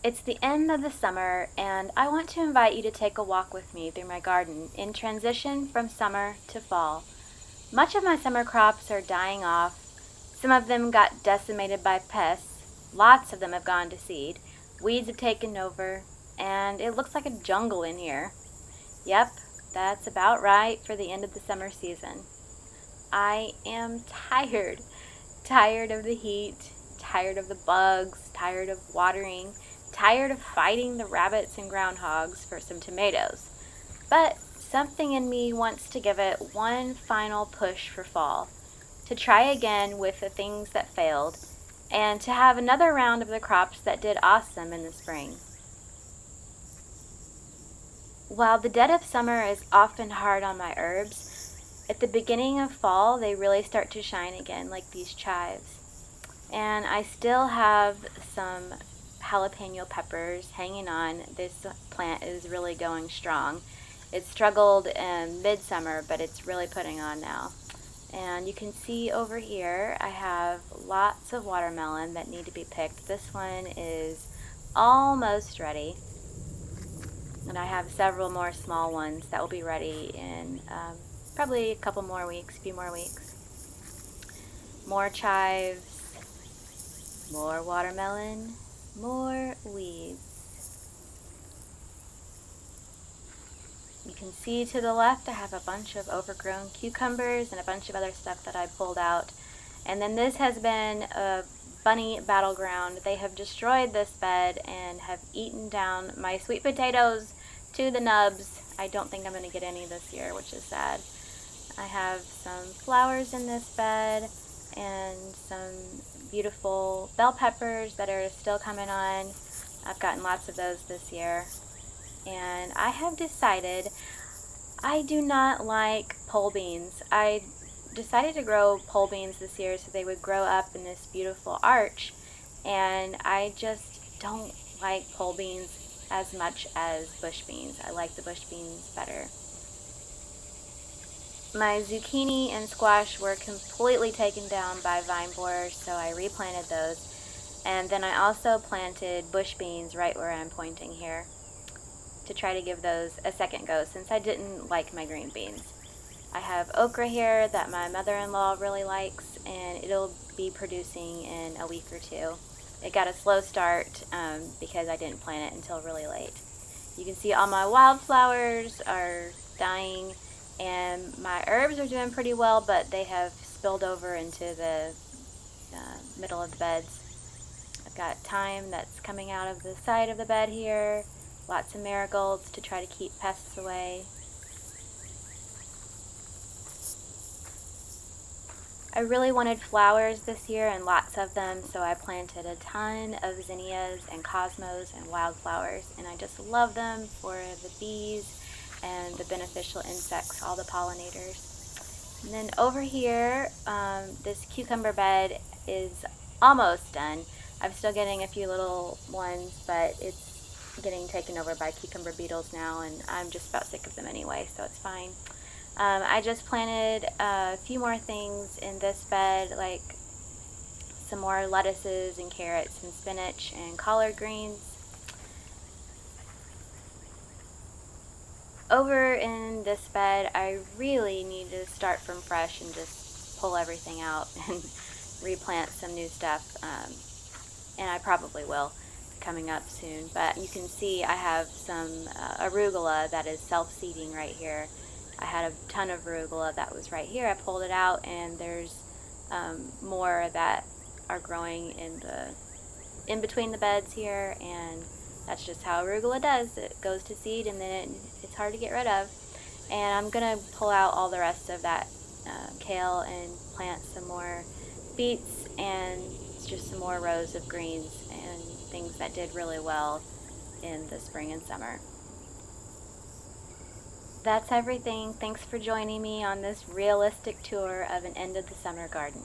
It's the end of the summer, and I want to invite you to take a walk with me through my garden in transition from summer to fall. Much of my summer crops are dying off. Some of them got decimated by pests. Lots of them have gone to seed. Weeds have taken over, and it looks like a jungle in here. Yep, that's about right for the end of the summer season. I am tired. Tired of the heat, tired of the bugs, tired of watering, tired of fighting the rabbits and groundhogs for some tomatoes. But something in me wants to give it one final push for fall, to try again with the things that failed, and to have another round of the crops that did awesome in the spring. While the dead of summer is often hard on my herbs, at the beginning of fall they really start to shine again, like these chives. And I still have some jalapeno peppers hanging on. This plant is really going strong. It struggled in midsummer, but it's really putting on now. And you can see over here I have lots of watermelon that need to be picked. This one is almost ready. And I have several more small ones that will be ready in probably a couple more weeks, a few more weeks. More chives, more watermelon, more weeds. You can see to the left I have a bunch of overgrown cucumbers and a bunch of other stuff that I pulled out. And then this has been a bunny battleground. They have destroyed this bed and have eaten down my sweet potatoes to the nubs. I don't think I'm going to get any this year, which is sad. I have some flowers in this bed and some beautiful bell peppers that are still coming on. I've gotten lots of those this year. And I have decided I do not like pole beans. I decided to grow pole beans this year so they would grow up in this beautiful arch, and I just don't like pole beans as much as bush beans. I like the bush beans better. My zucchini and squash were completely taken down by vine borers, so I replanted those. And then I also planted bush beans right where I'm pointing here to try to give those a second go since I didn't like my green beans. I have okra here that my mother-in-law really likes, and it'll be producing in a week or two. It got a slow start because I didn't plant it until really late. You can see all my wildflowers are dying, and my herbs are doing pretty well, but they have spilled over into the middle of the beds. I've got thyme that's coming out of the side of the bed here, lots of marigolds to try to keep pests away. I really wanted flowers this year and lots of them, so I planted a ton of zinnias and cosmos and wildflowers, and I just love them for the bees and the beneficial insects, all the pollinators. And then over here, this cucumber bed is almost done. I'm still getting a few little ones, but it's getting taken over by cucumber beetles now, and I'm just about sick of them anyway, so it's fine. I just planted a few more things in this bed, like some more lettuces and carrots and spinach and collard greens. Over in this bed, I really need to start from fresh and just pull everything out and replant some new stuff, and I probably will coming up soon. But you can see I have some arugula that is self-seeding right here. I had a ton of arugula that was right here. I pulled it out, and there's more that are growing in between the beds here, and that's just how arugula does. It goes to seed, and then it's hard to get rid of. And I'm gonna pull out all the rest of that kale and plant some more beets and just some more rows of greens and things that did really well in the spring and summer. That's everything. Thanks for joining me on this realistic tour of an end of the summer garden.